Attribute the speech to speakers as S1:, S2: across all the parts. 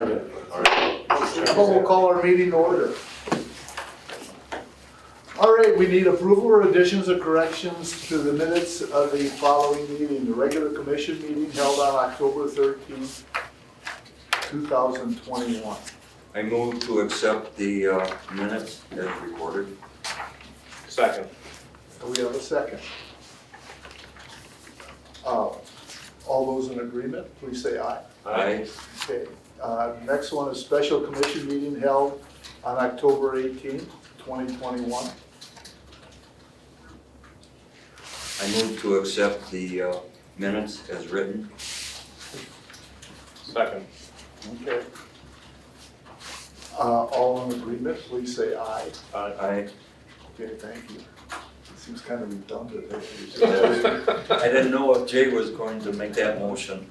S1: We'll call our meeting to order. All right, we need approval or additions or corrections to the minutes of the following meeting. The regular commission meeting held on October 13th, 2021.
S2: I move to accept the minutes as recorded.
S3: Second.
S1: Do we have a second? All those in agreement, please say aye.
S2: Aye.
S1: Okay, next one is special commission meeting held on October 18th, 2021.
S2: I move to accept the minutes as written.
S3: Second.
S1: Okay. All in agreement, please say aye.
S2: Aye.
S1: Okay, thank you. It seems kind of redundant.
S2: I didn't know if Jay was going to make that motion.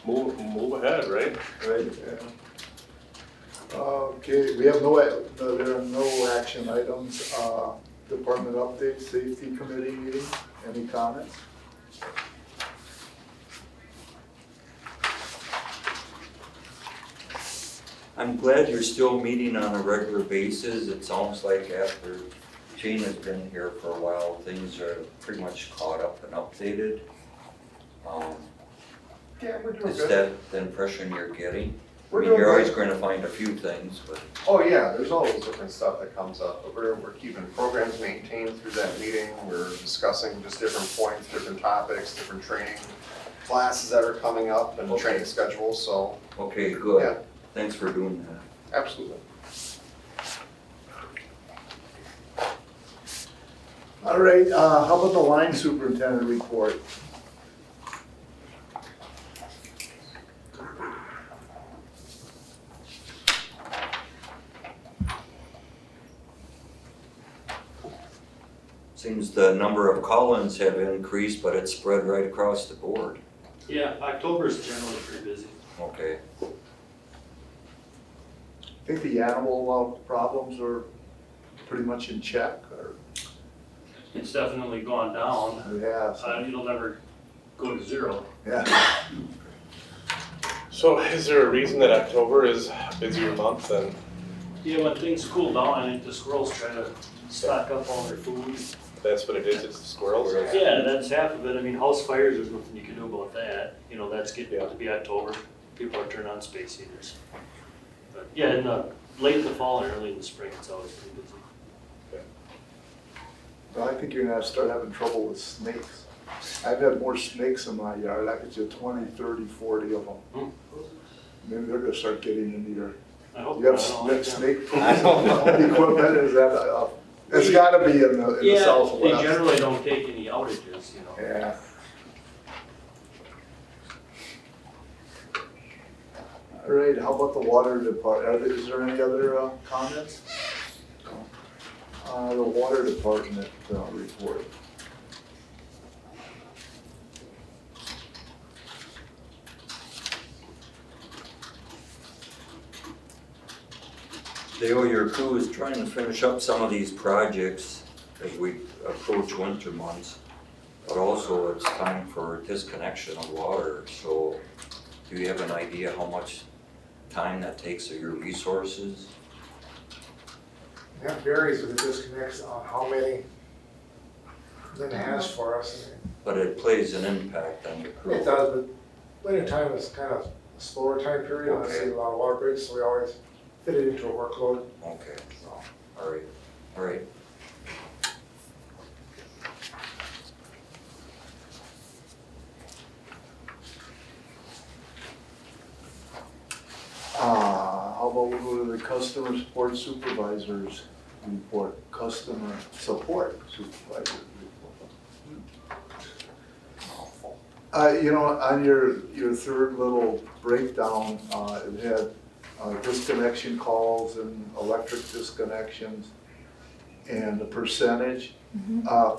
S3: Move ahead, right?
S1: Right, yeah. Okay, we have there are no action items. Department update, safety committee meeting, any comments?
S2: I'm glad you're still meeting on a regular basis. It's almost like after Jane has been here for a while, things are pretty much caught up and updated.
S4: Yeah, we're doing
S2: Is
S4: good.
S2: that the impression you're getting? I
S4: We're
S2: mean,
S4: doing
S2: you're always
S4: good.
S2: going to find a few things, but
S4: Oh yeah, there's always different stuff that comes up, but we're keeping programs maintained through that meeting. We're discussing just different points, different topics, different training classes that are coming up and
S2: Okay.
S4: training schedules, so
S2: okay, good.
S4: Yeah.
S2: Thanks for doing that.
S4: absolutely.
S1: All right, how about the line superintendent report?
S2: Seems the number of call-ins have increased, but it's spread right across the board.
S5: Yeah, October's generally pretty busy.
S2: Okay.
S1: I think the animal problems are pretty much in check, or,
S5: It's definitely gone down.
S1: yeah, so,
S5: It'll never go to zero.
S1: yeah.
S3: So is there a reason that October is a busier month than?
S5: Yeah, when things cool down, I think the squirrels try to stock up on their food.
S3: That's what it is, it's the squirrels?
S5: Yeah, that's half of it. I mean, house fires, there's nothing you can do about that. You know, that's getting to be October. People are turning on space heaters. But yeah, late in the fall and early in the spring, it's always pretty busy.
S1: Well, I think you're gonna have to start having trouble with snakes. I've had more snakes in my yard, I could get 20, 30, 40 of them. Maybe they're gonna start getting into your,
S5: I hope
S1: you
S5: not.
S1: have
S5: I don't like them.
S1: snake proof
S4: I don't know.
S1: equipment, is that, it's gotta be in the
S5: Yeah,
S1: southwest.
S5: they generally don't take any outages, you know.
S1: Yeah. All right, how about the water department? Is there any other comments? The water department report.
S2: Dale, your crew is trying to finish up some of these projects as we approach winter months, but also it's time for disconnection of water. So do you have an idea how much time that takes of your resources?
S6: That varies with the disconnects on how many Lynn has for us.
S2: But it plays an impact on your crew.
S6: It does, but winter time is kind of a slower time period, and I see a lot of water breaks, so we always fit it into a workload.
S2: Okay,
S6: So
S2: all right, all right.
S1: How about we go to the customer support supervisors report, customer support supervisors report. You know, on your third little breakdown, it had disconnection calls and electric disconnections and the percentage.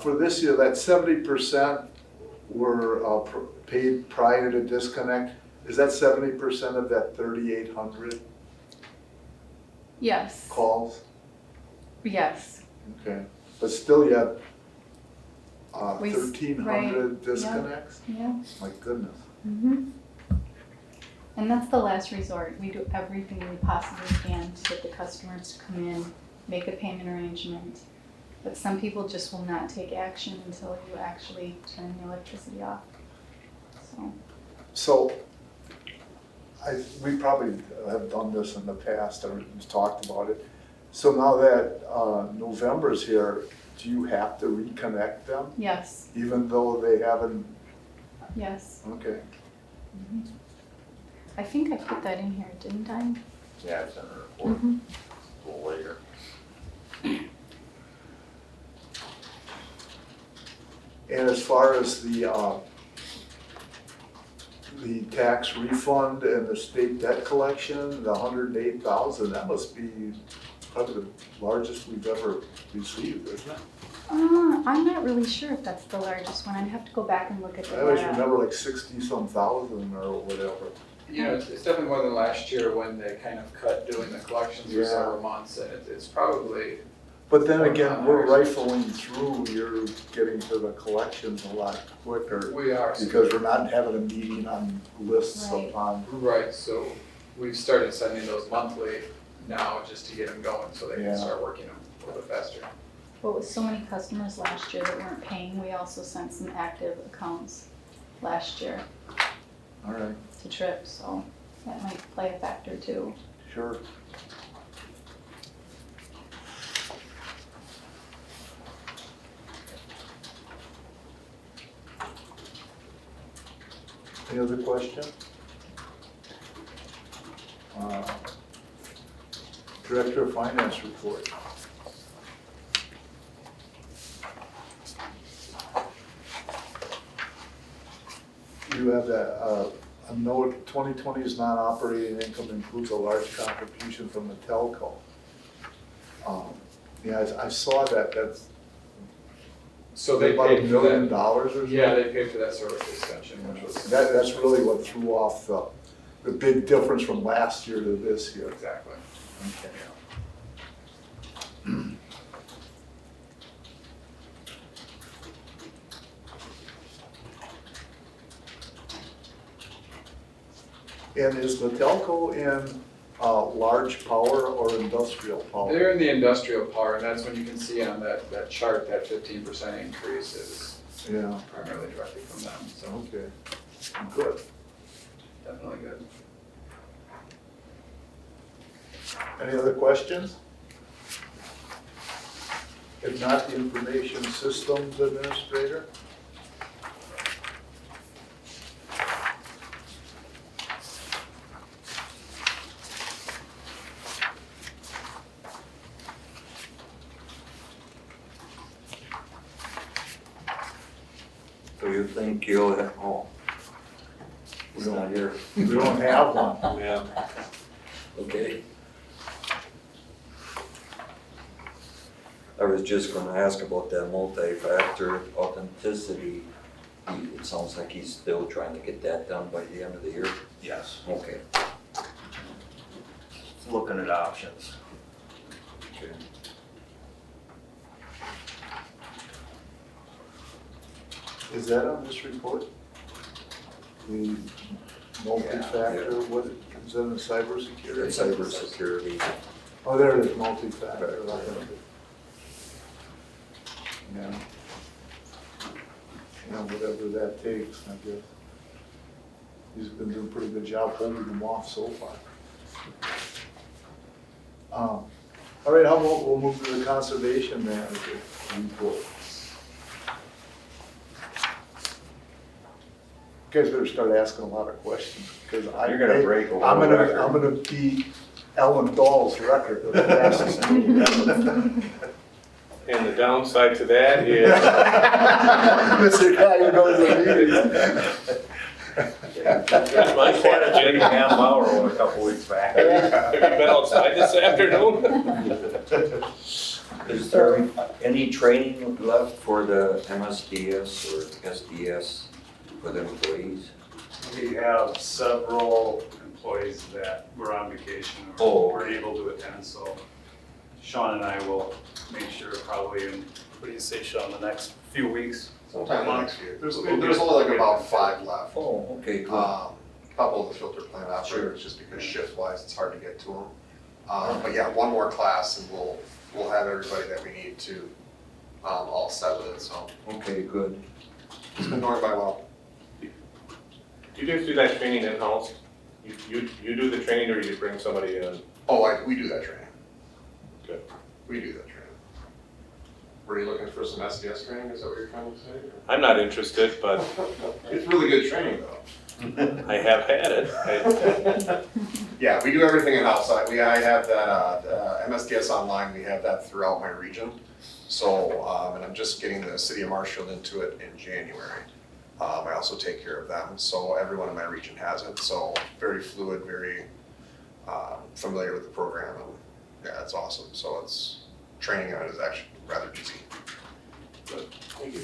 S1: For this year, that 70% were paid prior to disconnect. Is that 70% of that 3,800
S7: Yes.
S1: calls?
S7: Yes.
S1: Okay, but still you have
S7: We-
S1: 1,300
S7: right, yeah.
S1: disconnects?
S7: Yeah.
S1: My goodness.
S7: Mm-hmm. And that's the last resort. We do everything we possibly can to get the customers to come in, make a payment arrangement. But some people just will not take action until you actually turn the electricity off. So,
S1: So, we probably have done this in the past, or we've talked about it. So now that November's here, do you have to reconnect them,
S7: yes,
S1: even though they haven't,
S7: yes.
S1: okay.
S7: I think I put that in here, didn't I?
S2: Yeah, it's in the report,
S7: Mhm.
S2: a little later.
S1: And as far as the tax refund and the state debt collection, the 108,000, that must be probably the largest we've ever received, isn't it?
S7: I'm not really sure if that's the largest one. I'd have to go back and look at the
S1: I always
S7: data.
S1: remember like 60-some thousand or whatever.
S8: You know, it's definitely more than last year when they kind of cut doing the collections for
S1: Yeah.
S8: several months, and it's probably,
S1: But then again, we're rifling through, you're getting to the collections a lot quicker
S8: we are.
S1: because we're not having a meeting on lists
S7: Right.
S1: upon.
S8: Right, so we've started sending those monthly now just to get them going so they
S1: Yeah.
S8: can start working them a little bit faster.
S7: But with so many customers last year that weren't paying, we also sent some active accounts last year
S1: All right,
S7: to Trip, so that might play a factor too.
S1: sure. Any other question? Director of Finance report. You have a note, 2020's non-operating income includes a large contribution from the telco. Yeah, I saw that, that's
S8: So they
S1: about $1
S8: paid for
S1: million
S8: that.
S1: or something.
S8: Yeah, they paid for that service extension, which was.
S1: That's really what threw off the big difference from last year to this year.
S8: Exactly.
S1: Okay. And is the telco in large power or industrial power?
S8: They're in the industrial power, and that's when you can see on that chart, that 15% increase is
S1: Yeah,
S8: primarily directly from them, so
S1: okay, good.
S8: definitely good.
S1: Any other questions? If not, the Information Systems Administrator?
S2: So you think you'll have, oh, he's not here.
S1: We don't have one.
S2: Yeah. Okay. I was just gonna ask about that multi-factor authenticity. It sounds like he's still trying to get that done by the end of the year.
S4: Yes.
S2: Okay.
S4: Looking at options.
S2: Okay.
S1: Is that on this report? The multi-factor,
S2: Yeah.
S1: what is that in cybersecurity?
S2: It's cybersecurity.
S1: Oh, there it is, multi-factor. Yeah. Yeah, whatever that takes, I guess. He's been doing a pretty good job holding them off so far. All right, how about we'll move to the conservation manager report. You guys better start asking a lot of questions, because
S4: You're gonna break a world
S1: I'm
S4: record.
S1: gonna beat Ellen Dahl's record of the fastest meeting.
S3: And the downside to that is,
S1: Mr. Guy who goes to meetings.
S3: that's my strategy.
S4: Half hour a couple weeks back.
S3: Have you been outside this afternoon?
S2: Is there any training left for the MSDS or SDS for the employees?
S9: We have several employees that were on vacation
S2: Oh.
S9: or were able to attend, so Sean and I will make sure probably in, what do you say, Sean, the next few weeks?
S4: Sometime next year. There's
S9: We'll
S4: only like about 5 left.
S2: Oh, okay, cool.
S4: couple of the filter plant operators, just because shift-wise, it's hard to get to them. But yeah, one more class and we'll have everybody that we need to, all set with it, so
S2: Okay, good.
S4: it's been going by well.
S3: Do you guys do that training in-house? You do the training or you bring somebody in?
S4: Oh, we do that training.
S3: Good.
S4: We do that training. Were you looking for some SDS training, is that what you're trying to say?
S3: I'm not interested, but
S4: It's really good training though.
S3: I have had it.
S4: Yeah, we do everything in-house. I have that, MSDS Online, we have that throughout my region. So, and I'm just getting the city of Marshall into it in January. I also take care of them, so everyone in my region has it. So very fluid, very familiar with the program, and yeah, it's awesome. So it's, training on it is actually rather easy.
S3: Thank you.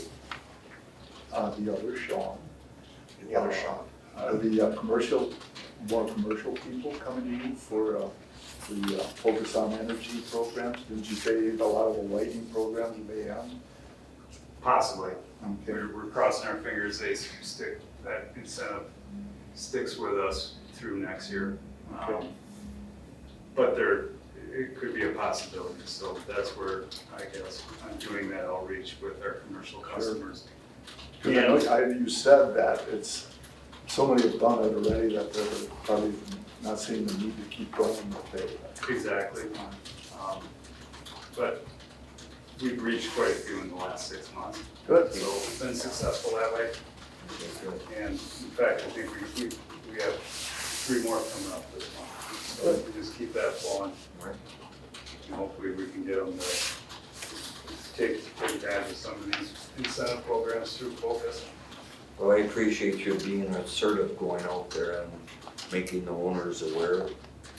S1: The other Sean,
S4: Any other, Sean?
S1: the commercial, more commercial people coming to you for the focus on energy programs? Didn't you say a lot of the lighting programs you may have?
S9: Possibly.
S1: Okay.
S9: We're crossing our fingers that incentive sticks with us through next year.
S1: Okay.
S9: But it could be a possibility, so that's where I guess I'm doing that outreach with our commercial customers.
S1: Because I know you said that so many have done it already that they're probably not seeing the need to keep going with it.
S9: Exactly. But we've reached quite a few in the last 6 months.
S1: Good.
S9: So it's been successful that way. And in fact, I think we have 3 more coming up this month. So we just keep that flowing. And hopefully we can get them to take advantage of some of these incentive programs through Focus.
S2: Well, I appreciate you being assertive going out there and making the owners aware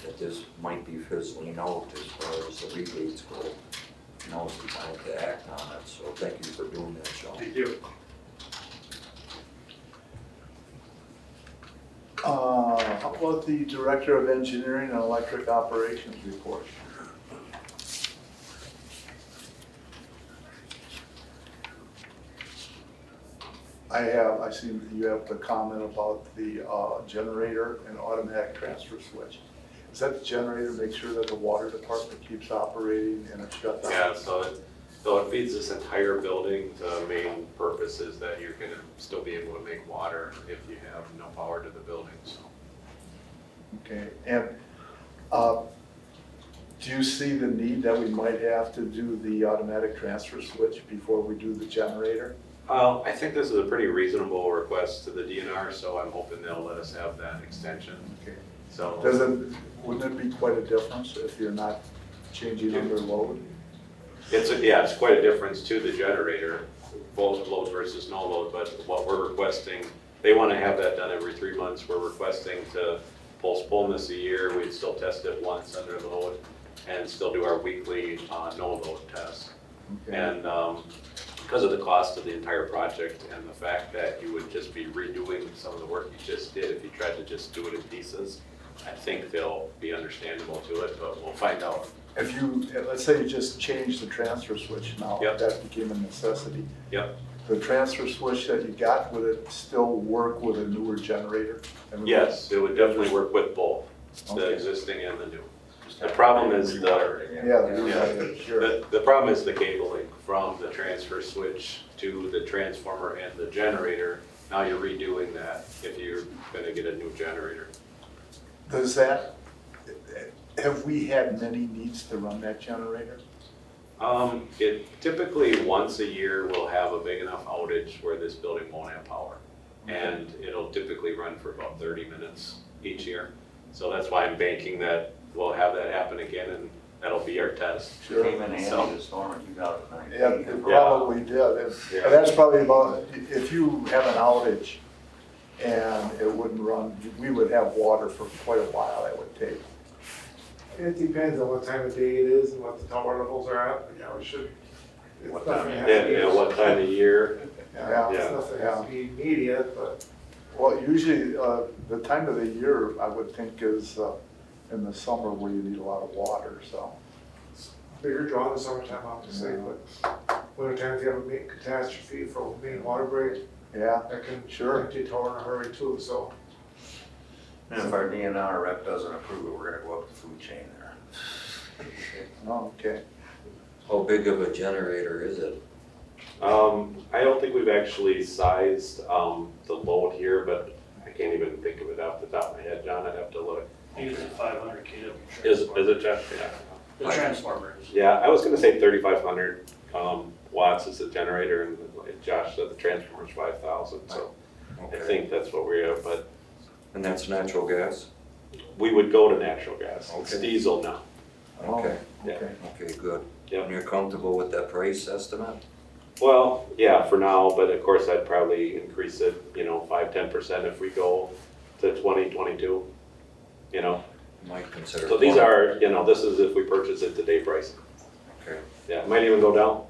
S2: that this might be fizzling out as far as the rebates go. Now's the time to act on it, so thank you for doing that, Sean.
S9: Thank you.
S1: How about the Director of Engineering and Electric Operations report? I see you have the comment about the generator and automatic transfer switch. Is that the generator to make sure that the water department keeps operating and it's shut down?
S10: Yeah, so it feeds this entire building. The main purpose is that you're gonna still be able to make water if you have no power to the building, so.
S1: Okay, and do you see the need that we might have to do the automatic transfer switch before we do the generator?
S10: I think this is a pretty reasonable request to the DNR, so I'm hoping they'll let us have that extension.
S1: Okay.
S10: So.
S1: Wouldn't it be quite a difference if you're not changing under load?
S10: It's quite a difference to the generator, both load versus no load, but what we're requesting, they want to have that done every 3 months. We're requesting to postpone this a year. We'd still test it once under load and still do our weekly no load test.
S1: Okay.
S10: And because of the cost of the entire project and the fact that you would just be redoing some of the work you just did if you tried to just do it in pieces, I think they'll be understandable to it, but we'll find out.
S1: If you, let's say you just changed the transfer switch now,
S10: Yep.
S1: that became a necessity.
S10: Yep.
S1: The transfer switch that you got, would it still work with a newer generator?
S10: Yes, it would definitely work with both, the
S1: Okay.
S10: existing and the new. The problem is the problem is the cabling from the transfer switch to the transformer and the generator. Now you're redoing that if you're gonna get a new generator.
S1: Does that, have we had many needs to run that generator?
S10: It typically once a year we'll have a big enough outage where this building won't have power. And it'll typically run for about 30 minutes each year. So that's why I'm banking that we'll have that happen again and that'll be our test.
S1: Sure.
S2: Came in handy this morning, you got it.
S1: Yeah, it probably did. And
S10: Yeah.
S1: that's probably about, if you have an outage and it wouldn't run, we would have water for quite a while, that would take.
S6: It depends on what time of day it is and what the tower levels are at, but yeah, we should. It's
S10: What
S6: nothing
S10: time,
S6: has to be-
S10: yeah, what time of year?
S1: Yeah.
S6: It's nothing has to be immediate, but
S1: Well, usually, the time of the year, I would think is in the summer where you need a lot of water, so.
S6: bigger draw in the summertime, obviously, but winter time, if you have a main catastrophe for a main water break,
S1: Yeah,
S6: that can
S1: Sure.
S6: empty a tower in a hurry too, so.
S11: And if our DNR rep doesn't approve it, we're gonna go up the food chain there.
S1: Oh, okay.
S2: How big of a generator is it?
S10: I don't think we've actually sized, the load here, but I can't even think of it off the top of my head, John, I'd have to look.
S5: I think it's a 500 kW.
S10: Is it, Jeff? Yeah.
S5: The transformer is.
S10: Yeah, I was gonna say 3,500, watts is the generator, and like Josh said, the transformer's 5,000, so I
S2: Okay.
S10: think that's what we're at, but
S2: And that's natural gas?
S10: we would go to natural gas. It's
S2: Okay.
S10: diesel now.
S2: Okay,
S10: Yeah.
S2: okay, good.
S10: Yep.
S2: And you're comfortable with that price estimate?
S10: Well, yeah, for now, but of course I'd probably increase it, 5-10% if we go to 2022,
S2: Might consider.
S10: So these are, this is if we purchase it today pricing.
S2: Okay.
S10: Yeah, it might even go down,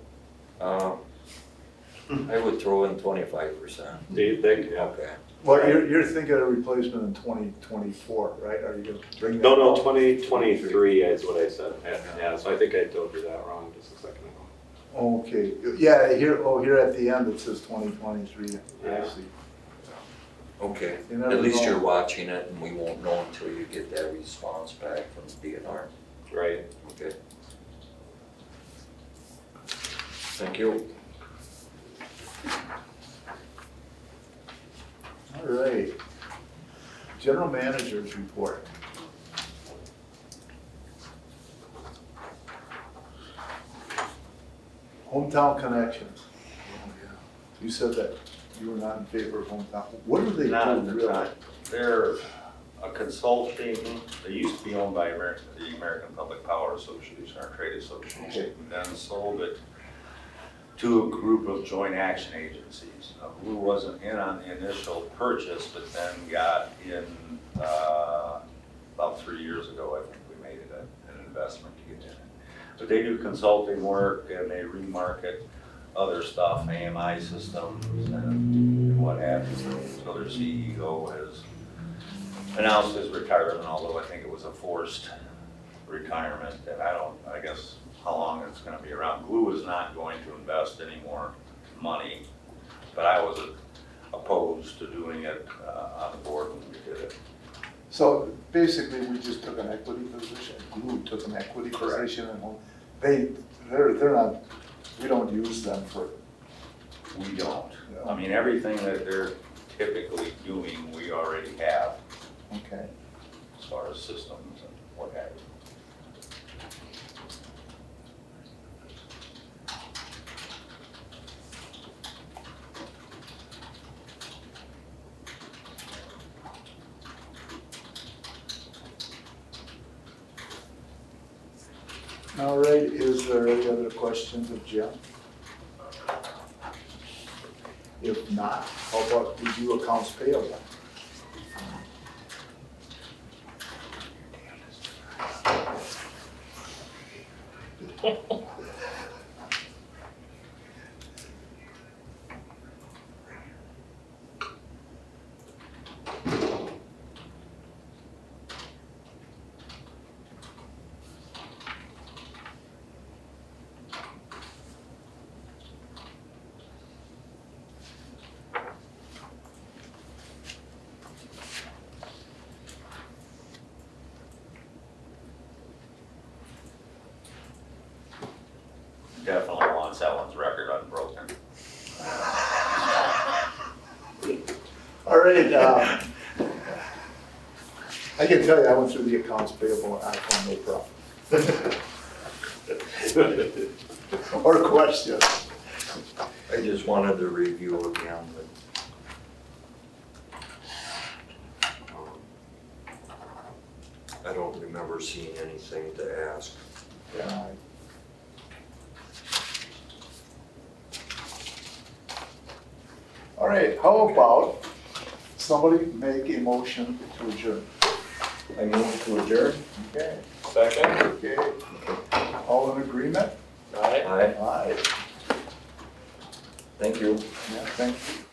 S2: I would throw in 25%.
S10: do you think? Yeah.
S2: Okay.
S1: Well, you're thinking of replacement in 2024, right? Are you gonna bring that?
S10: No,
S1: up?
S10: 2023 is what I said. Yeah, so I think I told you that wrong just a second ago.
S1: Okay, yeah, here at the end it says 2023, I
S10: Yeah.
S1: see.
S2: Okay,
S1: You never
S2: at least
S1: know.
S2: you're watching it and we won't know until you get that response back from DNR.
S10: Right.
S2: Okay. Thank you.
S1: All right. General Manager's report. Hometown Connections. You said that you were not in favor of hometown. What do they
S11: Not
S1: do
S11: at the
S1: really?
S11: time. They're a consulting, they used to be owned by the American Public Power Association, our trade association,
S1: Okay.
S11: and then sold it to a group of joint action agencies. Blue wasn't in on the initial purchase, but then got in, about 3 years ago, I think we made it an investment to get in it. But they do consulting work and they remarket other stuff, AMI systems and what have you. So their CEO has announced his retirement, although I think it was a forced retirement, and I guess how long it's gonna be around. Glue is not going to invest any more money, but I was opposed to doing it on the board when we did it.
S1: So basically, we just took an equity position, Glue took an equity
S11: Correct.
S1: position, and they're not, we don't use them for.
S11: We don't.
S1: Yeah.
S11: I mean, everything that they're typically doing, we already have
S1: Okay.
S11: as far as systems and what have you.
S1: All right, is there any other questions of Jim? If not, how about we do accounts payable?
S11: Definitely wants that one's record unbroken.
S1: All right, I can tell you, I went through the accounts payable, and I found no problem. Or questions.
S2: I just wanted to review again, but I don't remember seeing anything to ask.
S1: Yeah. All right, how about somebody make a motion to adjourn?
S2: I move to adjourn.
S1: Okay,
S3: Second?
S1: okay. All in agreement?
S3: Aye.
S2: Aye,
S1: Aye.
S2: thank you.
S1: Yeah, thank you.